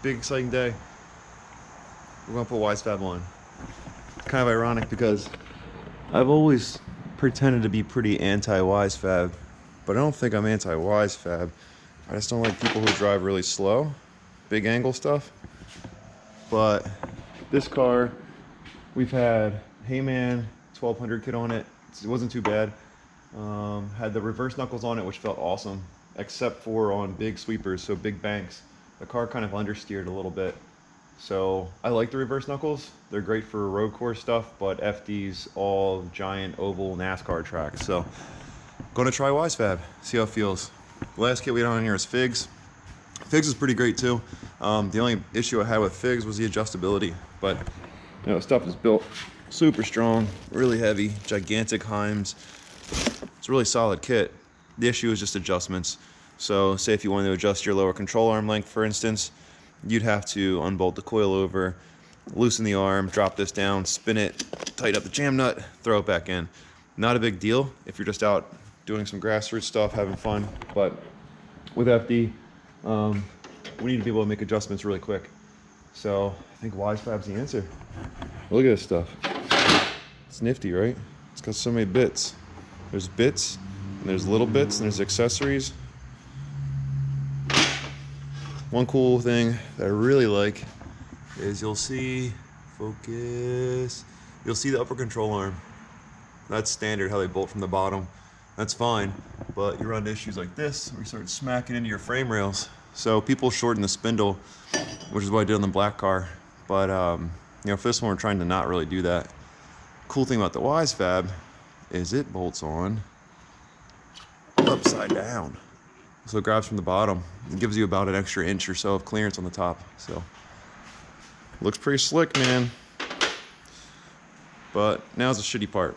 big exciting day. We're gonna put Wisefab on. It's kind of ironic because I've always pretended to be pretty anti-Wisefab, but I don't think I'm anti-Wisefab. I just don't like people who drive really slow, big angle stuff. But this car, we've had Heyman 1200 kit on it. It wasn't too bad. Had the reverse knuckles on it, which felt awesome, except for on big sweepers, so big banks. The car kind of understeered a little bit. So I like the reverse knuckles. They're great for road course stuff, but FD's all giant oval NASCAR tracks. So gonna try Wisefab, see how it feels. The last kit we had on here is Figs. Figs is pretty great too. The only issue I had with Figs was the adjustability, but you know, stuff is built super strong, really heavy, gigantic Heims. It's a really solid kit. The issue is just adjustments. So say if you wanted to adjust your lower control arm length, for instance, you'd have to unbolt the coil over, loosen the arm, drop this down, spin it, tighten up the jam nut, throw it back in. Not a big deal if you're just out doing some grassroots stuff, having fun, but with FD, we need to be able to make adjustments really quick. So I think Wisefab's the answer. Look at this stuff. It's nifty, right? It's got so many bits. There's bits, and there's little bits, and there's accessories. One cool thing that I really like is you'll see, focus, you'll see the upper control arm. That's standard how they bolt from the bottom. That's fine, but you run into issues like this where you start smacking into your frame rails. So people shorten the spindle, which is what I did on the black car. But you know, for this one, we're trying to not really do that. Cool thing about the Wisefab is it bolts on upside down. So it grabs from the bottom. It gives you about an extra inch or so of clearance on the top. So looks pretty slick, man. But now's the shitty part.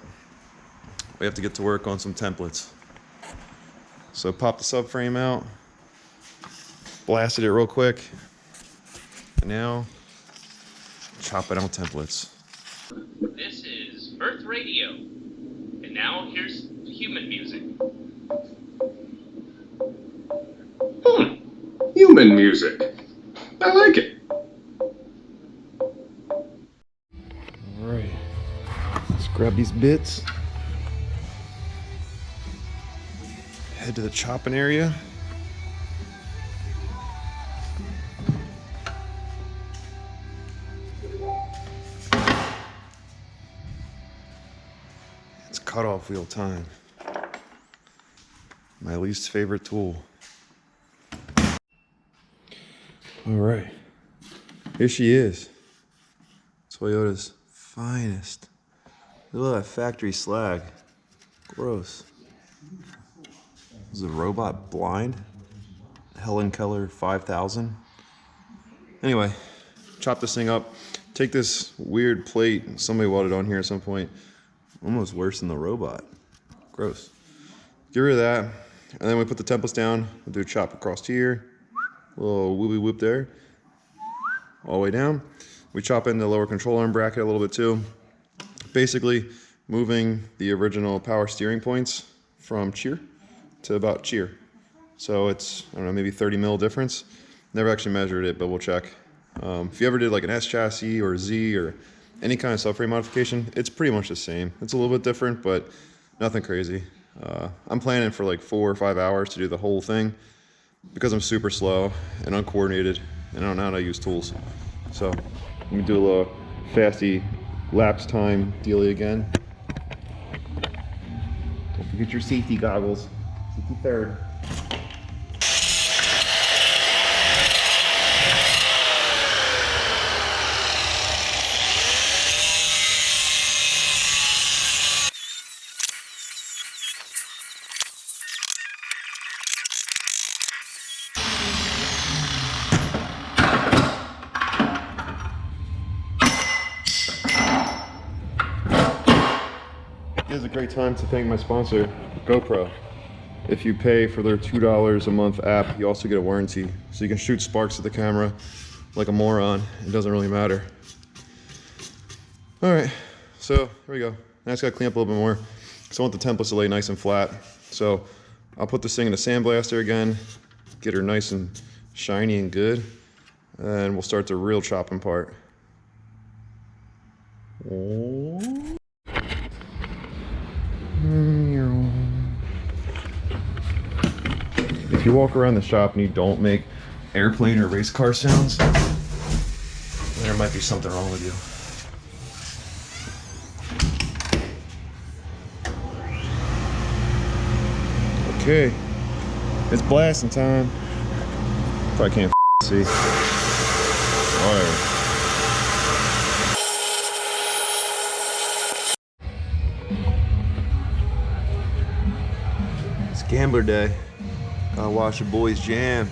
We have to get to work on some templates. So pop the subframe out, blasted it real quick, and now chopping out templates. This is Earth Radio, and now here's human music. Human music. I like it. Alright, let's grab these bits. Head to the chopping area. It's cutoff wheel time. My least favorite tool. All right, here she is. Toyota's finest. Look at that factory slag. Gross. Is the robot blind? Helen Keller 5000. Anyway, chop this thing up. Take this weird plate somebody welded on here at some point. Almost worse than the robot. Gross. Get rid of that. And then we put the templates down. We'll do a chop across here. A little whoopie whoop there. All the way down. We chop in the lower control arm bracket a little bit too. Basically moving the original power steering points from cheer to about cheer. So it's, I don't know, maybe 30 mil difference. Never actually measured it, but we'll check. If you ever did like an S chassis or Z or any kind of subframe modification, it's pretty much the same. It's a little bit different, but nothing crazy. I'm planning for like 4 or 5 hours to do the whole thing because I'm super slow and uncoordinated and I don't know how to use tools. So let me do a little fasty lapse time dealy again. Don't forget your safety goggles. Safety third. This is a great time to thank my sponsor, GoPro. If you pay for their $2 a month app, you also get a warranty. So you can shoot sparks at the camera like a moron. It doesn't really matter. All right, so here we go. Now I just gotta clean up a little bit more because I want the templates to lay nice and flat. So I'll put this thing in a sandblaster again, get her nice and shiny and good. And we'll start the real chopping part. If you walk around the shop and you don't make airplane or race car sounds, there might be something wrong with you. Okay, it's blasting time. Probably can't see. Alright. It's gambler day. Gotta watch the boys jam.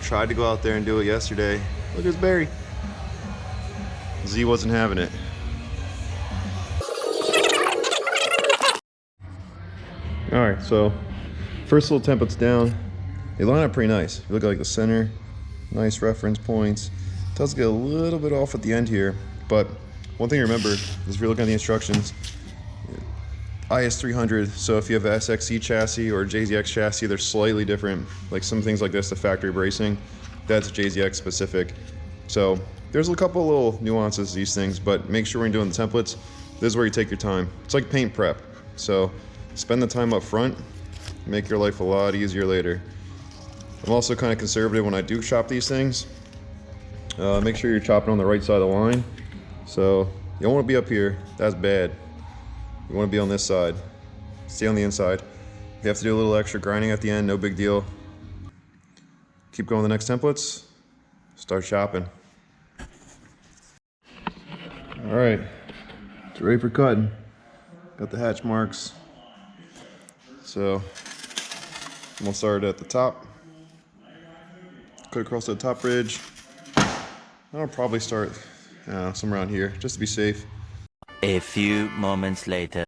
Tried to go out there and do it yesterday. Look, there's Barry. Z wasn't having it. Alright, so first little templates down. They line up pretty nice. If you look at like the center, nice reference points. It does get a little bit off at the end here, but one thing to remember is if you're looking at the instructions, IS300, so if you have a SXC chassis or JZX chassis, they're slightly different. Like some things like this, the factory bracing, that's JZX specific. So there's a couple little nuances to these things, but make sure when you're doing the templates, this is where you take your time. It's like paint prep. So spend the time up front, make your life a lot easier later. I'm also kind of conservative when I do chop these things. Make sure you're chopping on the right side of the line. So you don't want to be up here, that's bad. You want to be on this side. Stay on the inside. If you have to do a little extra grinding at the end, no big deal. Keep going to the next templates. Start chopping. Alright, it's ready for cutting. Got the hatch marks. So I'm gonna start at the top. Cut across the top ridge. I'll probably start somewhere around here, just to be safe. A few moments later.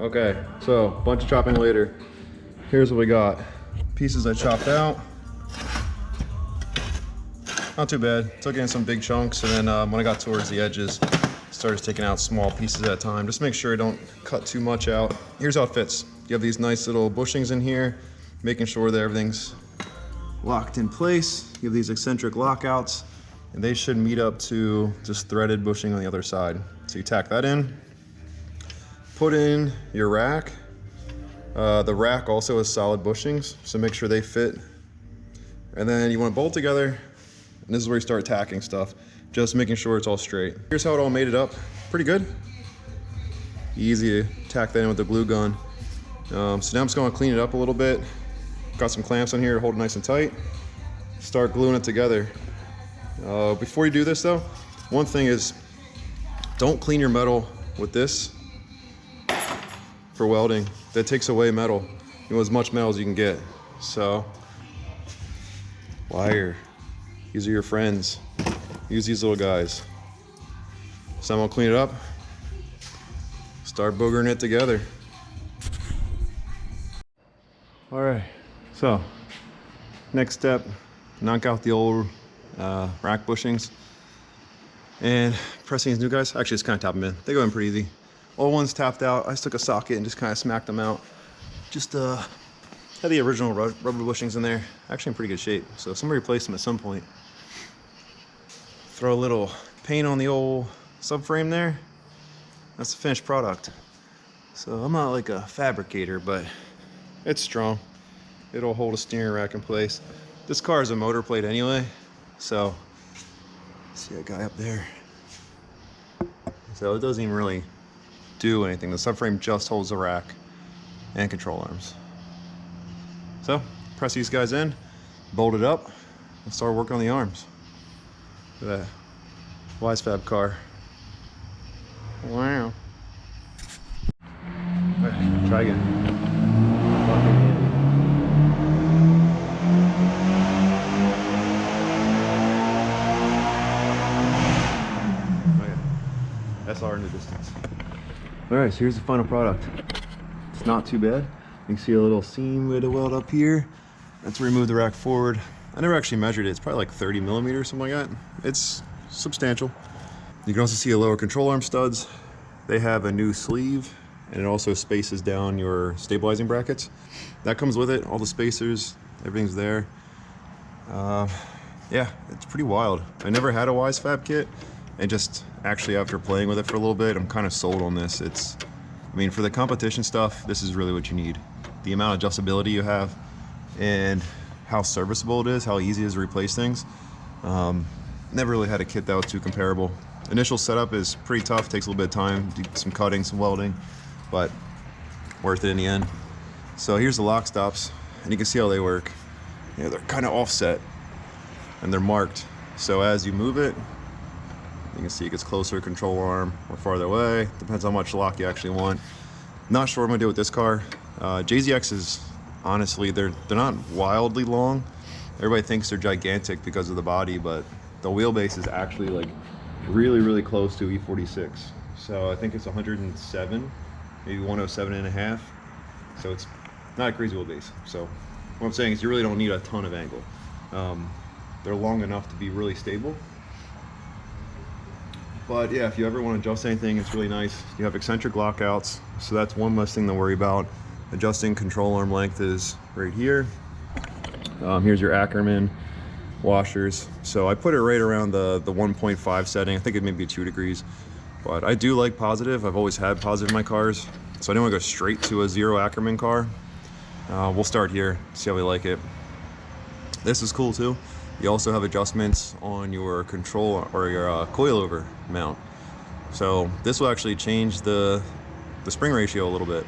Okay, so bunch of chopping later. Here's what we got. Pieces I chopped out. Not too bad. Took in some big chunks, and then when I got towards the edges, started taking out small pieces at a time. Just make sure you don't cut too much out. Here's how it fits. You have these nice little bushings in here, making sure that everything's locked in place. You have these eccentric lockouts, and they should meet up to just threaded bushing on the other side. So you tack that in, put in your rack. The rack also has solid bushings, so make sure they fit. And then you want to bolt together, and this is where you start tacking stuff, just making sure it's all straight. Here's how it all made it up. Pretty good. Easy to tack that in with the glue gun. So now I'm just going to clean it up a little bit. Got some clamps on here to hold it nice and tight. Start gluing it together. Before you do this though, one thing is, don't clean your metal with this for welding. That takes away metal. You want as much metal as you can get. So, wire. These are your friends. Use these little guys. So I'm gonna clean it up. Start boogering it together. All right, so next step, knock out the old rack bushings and pressing these new guys. Actually, just kind of tap them in. They go in pretty easy. Old ones tapped out. I just took a socket and just kind of smacked them out. Just had the original rubber bushings in there. Actually in pretty good shape. So somebody replaced them at some point. Throw a little paint on the old subframe there. That's the finished product. So I'm not like a fabricator, but it's strong. It'll hold a steering rack in place. This car is a motor plate anyway. So see that guy up there? So it doesn't even really do anything. The subframe just holds the rack and control arms. So press these guys in, bolt it up, and start working on the arms. Look at that Wisefab car. Wow. Okay, try again. SR in the distance. All right, so here's the final product. It's not too bad. You can see a little seam with a weld up here. Let's remove the rack forward. I never actually measured it. It's probably like 30 millimeters, something like that. It's substantial. You can also see the lower control arm studs. They have a new sleeve, and it also spaces down your stabilizing brackets. That comes with it, all the spacers, everything's there. yeah, it's pretty wild. I never had a Wisefab kit, and just actually after playing with it for a little bit, I'm kind of sold on this. I mean, for the competition stuff, this is really what you need. The amount of adjustability you have, and how serviceable it is, how easy it is to replace things. Never really had a kit that was too comparable. Initial setup is pretty tough, takes a little bit of time, do some cutting, some welding, but worth it in the end. So here's the lock stops, and you can see how they work. Yeah, they're kind of offset, and they're marked. So as you move it, you can see it gets closer, control arm, or farther away. Depends how much lock you actually want. Not sure what I'm gonna do with this car. JZX is, honestly, they're not wildly long. Everybody thinks they're gigantic because of the body, but the wheelbase is actually like really, really close to E46. So I think it's 107, maybe 107 and a half. So it's not a crazy wheelbase. So what I'm saying is you really don't need a ton of angle. They're long enough to be really stable. But yeah, if you ever want to adjust anything, it's really nice. You have eccentric lockouts, so that's one less thing to worry about. Adjusting control arm length is right here. Here's your Ackerman washers. So I put it right around the 1.5 setting. I think it may be 2 degrees, but I do like positive. I've always had positive in my cars, so I didn't want to go straight to a 0 Ackerman car. We'll start here, see how we like it. This is cool too. You also have adjustments on your control or your coilover mount. So this will actually change the spring ratio a little bit.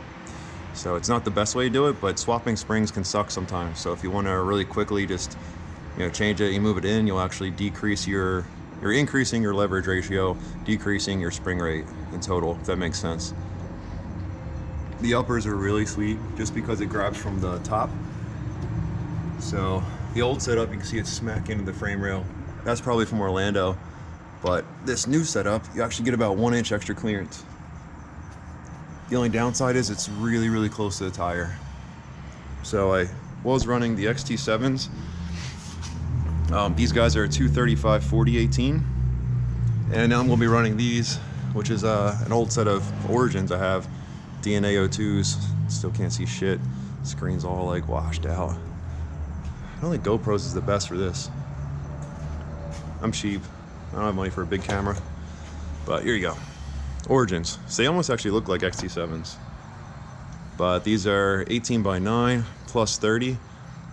So it's not the best way to do it, but swapping springs can suck sometimes. So if you want to really quickly just, you know, change it, you move it in, you'll actually decrease you're increasing your leverage ratio, decreasing your spring rate in total, if that makes sense. The uppers are really sweet just because it grabs from the top. So the old setup, you can see it smack into the frame rail. That's probably from Orlando. But this new setup, you actually get about 1 inch extra clearance. The only downside is it's really, really close to the tire. So I was running the XT7s. These guys are 235 4018. And now I'm gonna be running these, which is an old set of Origins I have. DNA O2s, still can't see shit. Screen's all like washed out. I don't think GoPros is the best for this. I'm cheap. I don't have money for a big camera. But here you go. Origins. So they almost actually look like XT7s. But these are 18:9 plus 30.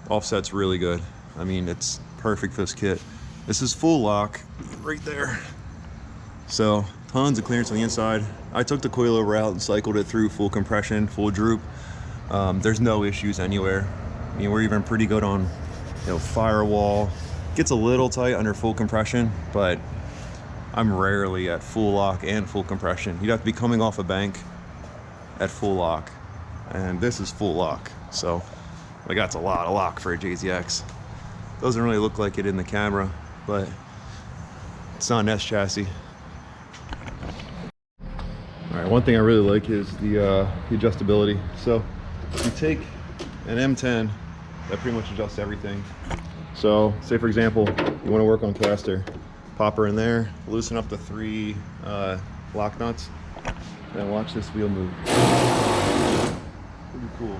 Offset's really good. I mean, it's perfect for this kit. This is full lock right there. So tons of clearance on the inside. I took the coilover out and cycled it through full compression, full droop. There's no issues anywhere. I mean, we're even pretty good on, you know, firewall. Gets a little tight under full compression, but I'm rarely at full lock and full compression. You'd have to be coming off a bank at full lock, and this is full lock. So like, that's a lot of lock for a JZX. Doesn't really look like it in the camera, but it's not an S chassis. All right, one thing I really like is the adjustability. So you take an M10 that pretty much adjusts everything. So say for example, you want to work on caster, pop her in there, loosen up the 3 lock nuts, and watch this wheel move. Pretty cool.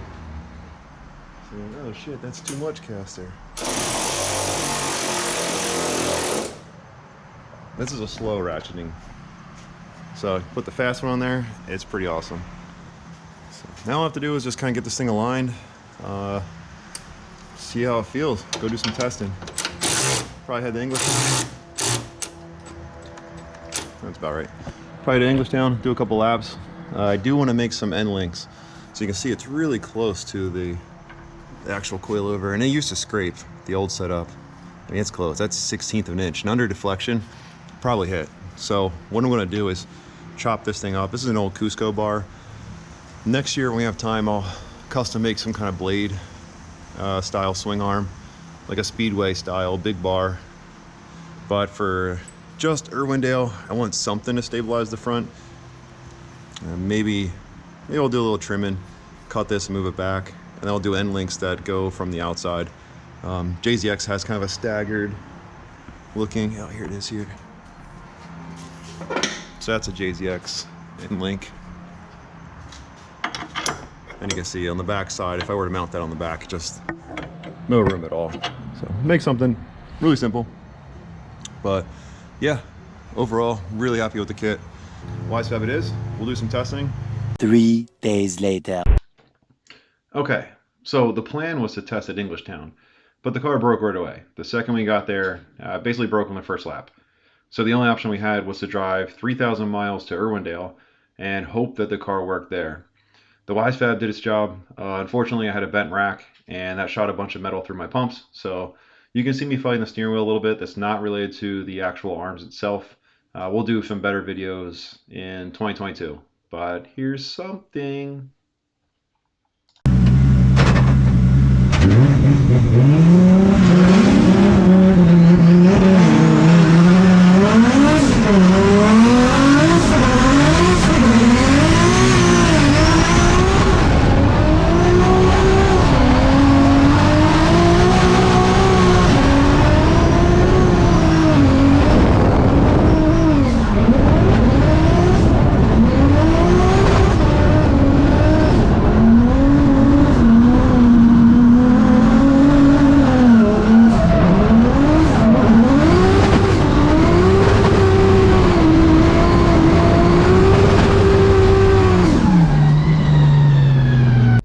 So, oh shit, that's too much caster. This is a slow ratcheting. So put the fast one on there, it's pretty awesome. So now all I have to do is just kind of get this thing aligned, see how it feels, go do some testing. Probably had the English. That's about right. Probably the English down, do a couple laps. I do want to make some end links. So you can see it's really close to the actual coilover, and it used to scrape the old setup. I mean, it's close, that's 1/16 of an inch, and under deflection, probably hit. So what I'm gonna do is chop this thing up. This is an old Cusco bar. Next year when we have time, I'll custom make some kind of blade style swing arm, like a Speedway style, big bar. But for just Irwindale, I want something to stabilize the front. Maybe I'll do a little trimming, cut this and move it back, and then I'll do end links that go from the outside. JZX has kind of a staggered looking, oh, here it is here. So that's a JZX end link. And you can see on the back side, if I were to mount that on the back, just no room at all. So make something, Really simple. But yeah, overall, really happy with the kit. Wisefab it is. We'll do some testing. 3 days later. Okay, so the plan was to test at Englishtown, but the car broke right away. The second we got there, basically broke on the first lap. So the only option we had was to drive 3,000 miles to Irwindale and hope that the car worked there. The Wisefab did its job. Unfortunately, I had a bent rack, and that shot a bunch of metal through my pumps. So you can see me fighting the steering wheel a little bit. That's not related to the actual arms itself. We'll do some better videos in 2022. But here's something.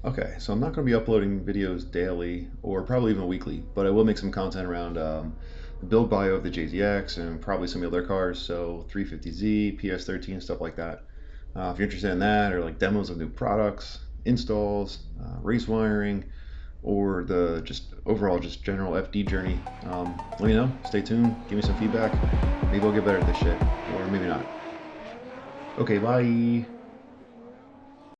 Okay, so I'm not going to be uploading videos daily or probably even weekly, but I will make some content around the build bio of the JZX and probably some other cars, so 350Z, PS13, stuff like that. If you're interested in that, or like demos of new products, installs, race wiring, or the just overall just general FD journey, let me know. Stay tuned. Give me some feedback. Maybe I'll get better at this shit, or maybe not. Okay, bye.